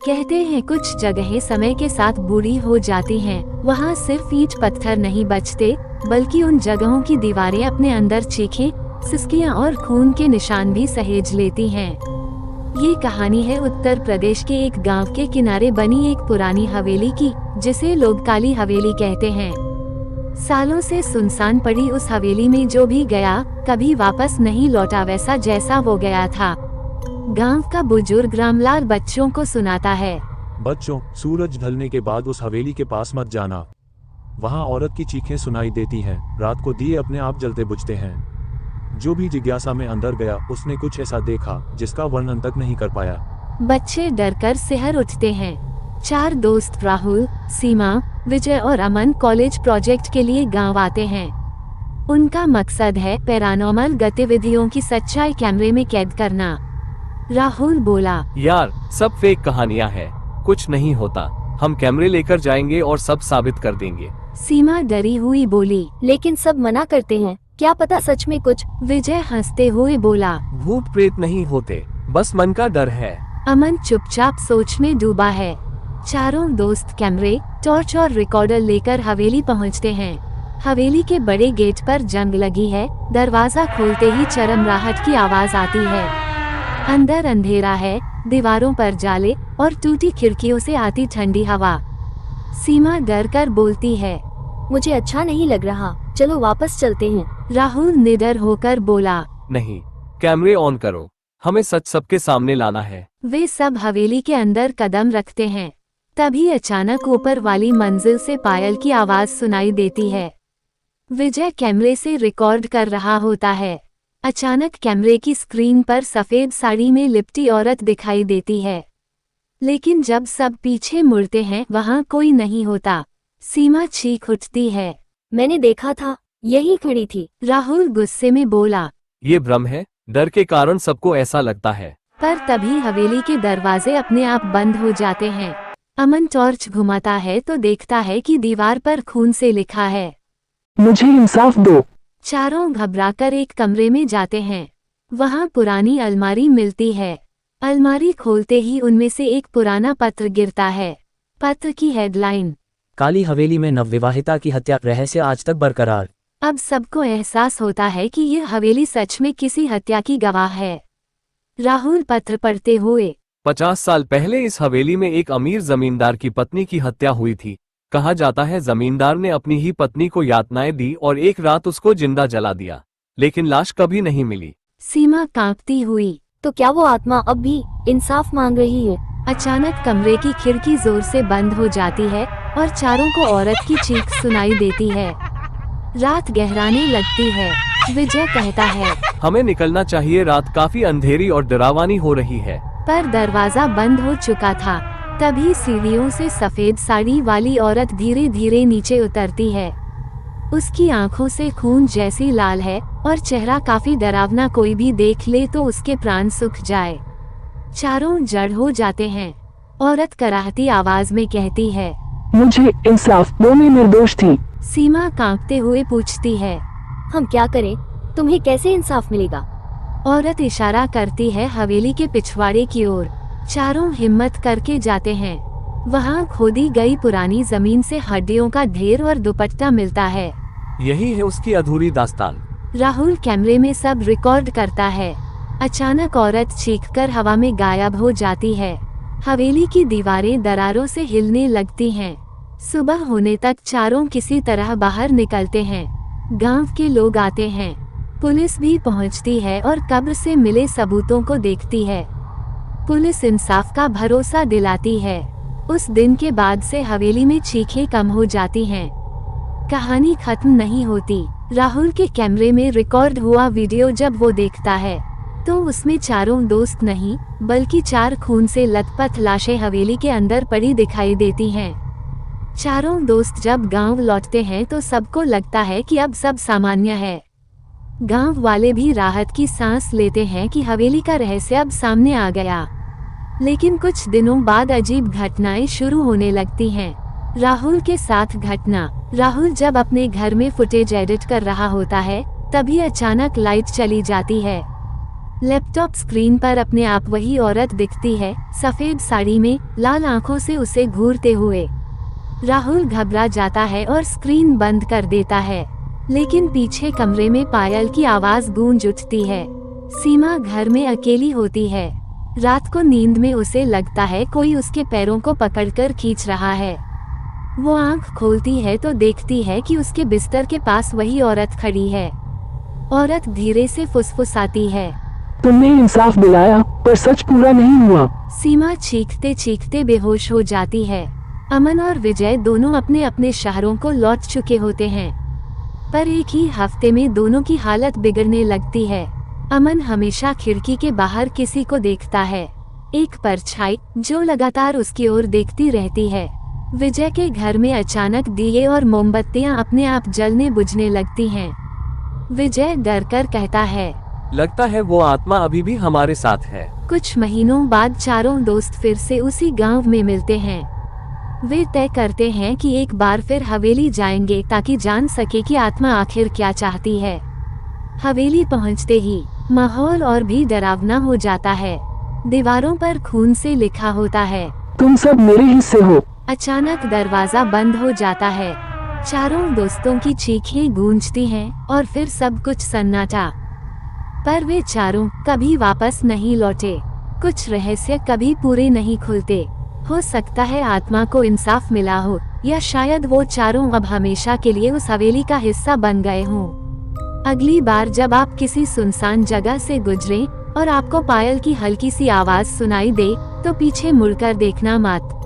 कहते हैं कुछ जगहें समय के साथ बूढ़ी हो जाती हैं। वहाँ सिर्फ ईंट पत्थर नहीं बचते, बल्कि उन जगहों की दीवारें अपने अंदर चीखें, सिसकियाँ और खून के निशान भी सहेज लेती हैं। ये कहानी है उत्तर प्रदेश के एक गांव के किनारे बनी एक पुरानी हवेली की, जिसे लोग काली हवेली कहते हैं। सालों से सुनसान पड़ी उस हवेली में जो भी गया कभी वापस नहीं लौटा, वैसा जैसा वो गया था। गांव का बुजुर्ग रामलाल बच्चों को सुनाता है। बच्चों, सूरज ढलने के बाद उस हवेली के पास मत जाना। वहाँ औरत की चीखें सुनाई देती हैं। रात को दिए अपने आप जलते बुझते हैं। जो भी जिज्ञासा में अंदर गया उसने कुछ ऐसा देखा जिसका वर्णन तक नहीं कर पाया। बच्चे डरकर सिहर उठते हैं। 4 दोस्त राहुल, सीमा, विजय और अमन कॉलेज प्रोजेक्ट के लिए गांव आते हैं। उनका मकसद है पैरानॉर्मल गतिविधियों की सच्चाई कैमरे में कैद करना। राहुल बोला, यार सब फेक कहानियां हैं, कुछ नहीं होता। हम कैमरे लेकर जाएंगे और सब साबित कर देंगे। सीमा डरी हुई बोली, लेकिन सब मना करते हैं, क्या पता सच में कुछ। विजय हंसते हुए बोला, भूत प्रेत नहीं होते, बस मन का डर है। अमन चुपचाप सोच में डूबा है। चारों दोस्त कैमरे, टॉर्च और रिकॉर्डर लेकर हवेली पहुंचते हैं। हवेली के बड़े गेट पर जंग लगी है। दरवाजा खोलते ही चरमराहट की आवाज आती है। अंदर अंधेरा है, दीवारों पर जाले और टूटी खिड़कियों से आती ठंडी हवा। सीमा डर कर बोलती है, मुझे अच्छा नहीं लग रहा, चलो वापस चलते हैं। राहुल निडर होकर बोला, नहीं, कैमरे ऑन करो, हमें सच सबके सामने लाना है। वे सब हवेली के अंदर कदम रखते हैं। तभी अचानक ऊपर वाली मंजिल से पायल की आवाज सुनाई देती है। विजय कैमरे से रिकॉर्ड कर रहा होता है। अचानक कैमरे की स्क्रीन पर सफेद साड़ी में लिपटी औरत दिखाई देती है। लेकिन जब सब पीछे मुड़ते हैं वहाँ कोई नहीं होता। सीमा चीख उठती है, मैंने देखा था, यही खड़ी थी। राहुल गुस्से में बोला, ये भ्रम है, डर के कारण सबको ऐसा लगता है। पर तभी हवेली के दरवाजे अपने आप बंद हो जाते हैं। अमन टॉर्च घुमाता है तो देखता है कि दीवार पर खून से लिखा है, मुझे इंसाफ दो। चारों घबराकर एक कमरे में जाते हैं। वहाँ पुरानी अलमारी मिलती है। अलमारी खोलते ही उनमें से एक पुराना पत्र गिरता है। पत्र की हेडलाइन, काली हवेली में नवविवाहिता की हत्या, रहस्य आज तक बरकरार। अब सबको एहसास होता है कि यह हवेली सच में किसी हत्या की गवाह है। राहुल पत्र पढ़ते हुए, 50 साल पहले इस हवेली में एक अमीर जमींदार की पत्नी की हत्या हुई थी। कहा जाता है जमींदार ने अपनी ही पत्नी को यातनाएं दी और एक रात उसको जिंदा जला दिया, लेकिन लाश कभी नहीं मिली। सीमा कांपती हुई, तो क्या वो आत्मा अब भी इंसाफ मांग रही है? अचानक कमरे की खिड़की जोर से बंद हो जाती है और चारों को औरत की चीख सुनाई देती है। रात गहराने लगती है। विजय कहता है, हमें निकलना चाहिए, रात काफी अंधेरी और डरावानी हो रही है। पर दरवाजा बंद हो चुका था। तभी सीढ़ियों से सफेद साड़ी वाली औरत धीरे धीरे नीचे उतरती है। उसकी आंखों से खून जैसी लाल है और चेहरा काफी डरावना, कोई भी देख ले तो उसके प्राण सूख जाए। चारों जड़ हो जाते हैं। औरत कराहती आवाज में कहती है, मुझे इंसाफ दो, मैं निर्दोष थी। सीमा कांपते हुए पूछती है, हम क्या करें, तुम्हें कैसे इंसाफ मिलेगा? औरत इशारा करती है हवेली के पिछवाड़े की ओर। चारों हिम्मत करके जाते हैं। वहाँ खोदी गई पुरानी जमीन से हड्डियों का ढेर और दुपट्टा मिलता है। यही है उसकी अधूरी दास्तान। राहुल कैमरे में सब रिकॉर्ड करता है। अचानक औरत चीखकर हवा में गायब हो जाती है। हवेली की दीवारें दरारों से हिलने लगती हैं। सुबह होने तक चारों किसी तरह बाहर निकलते हैं। गांव के लोग आते हैं। पुलिस भी पहुंचती है और कब्र से मिले सबूतों को देखती है। पुलिस इंसाफ का भरोसा दिलाती है। उस दिन के बाद से हवेली में चीखें कम हो जाती हैं। कहानी खत्म नहीं होती। राहुल के कैमरे में रिकॉर्ड हुआ वीडियो जब वो देखता है तो उसमें चारों दोस्त नहीं बल्कि 4 खून से लथपथ लाशें हवेली के अंदर पड़ी दिखाई देती हैं। चारों दोस्त जब गांव लौटते हैं तो सबको लगता है कि अब सब सामान्य है। गांव वाले भी राहत की सांस लेते हैं कि हवेली का रहस्य अब सामने आ गया। लेकिन कुछ दिनों बाद अजीब घटनाएं शुरू होने लगती हैं। राहुल के साथ घटना। राहुल जब अपने घर में फुटेज एडिट कर रहा होता है तभी अचानक लाइट चली जाती है। लैपटॉप स्क्रीन पर अपने आप वही औरत दिखती है, सफेद साड़ी में, लाल आंखों से उसे घूरते हुए। राहुल घबरा जाता है और स्क्रीन बंद कर देता है, लेकिन पीछे कमरे में पायल की आवाज गूंज उठती है। सीमा घर में अकेली होती है। रात को नींद में उसे लगता है कोई उसके पैरों को पकड़कर खींच रहा है। वो आंख खोलती है तो देखती है कि उसके बिस्तर के पास वही औरत खड़ी है। औरत धीरे से फुसफुसाती है, तुमने इंसाफ दिलाया, पर सच पूरा नहीं हुआ। सीमा चीखते चीखते बेहोश हो जाती है। अमन और विजय दोनों अपने अपने शहरों को लौट चुके होते हैं, पर एक ही हफ्ते में दोनों की हालत बिगड़ने लगती है। अमन हमेशा खिड़की के बाहर किसी को देखता है, एक परछाई जो लगातार उसकी ओर देखती रहती है। विजय के घर में अचानक दिए और मोमबत्तियां अपने आप जलने बुझने लगती हैं। विजय डर कर कहता है, लगता है वो आत्मा अभी भी हमारे साथ है। कुछ महीनों बाद चारों दोस्त फिर से उसी गांव में मिलते हैं। वे तय करते हैं कि एक बार फिर हवेली जाएंगे ताकि जान सके कि आत्मा आखिर क्या चाहती है। हवेली पहुंचते ही माहौल और भी डरावना हो जाता है। दीवारों पर खून से लिखा होता है, तुम सब मेरे हिस्से हो। अचानक दरवाजा बंद हो जाता है। चारों दोस्तों की चीखें गूंजती हैं और फिर सब कुछ सन्नाटा। पर वे चारों कभी वापस नहीं लौटे। कुछ रहस्य कभी पूरे नहीं खुलते। हो सकता है आत्मा को इंसाफ मिला हो, या शायद वो चारों अब हमेशा के लिए उस हवेली का हिस्सा बन गए हों। अगली बार जब आप किसी सुनसान जगह से गुजरें और आपको पायल की हल्की सी आवाज सुनाई दे, तो पीछे मुड़कर देखना मत।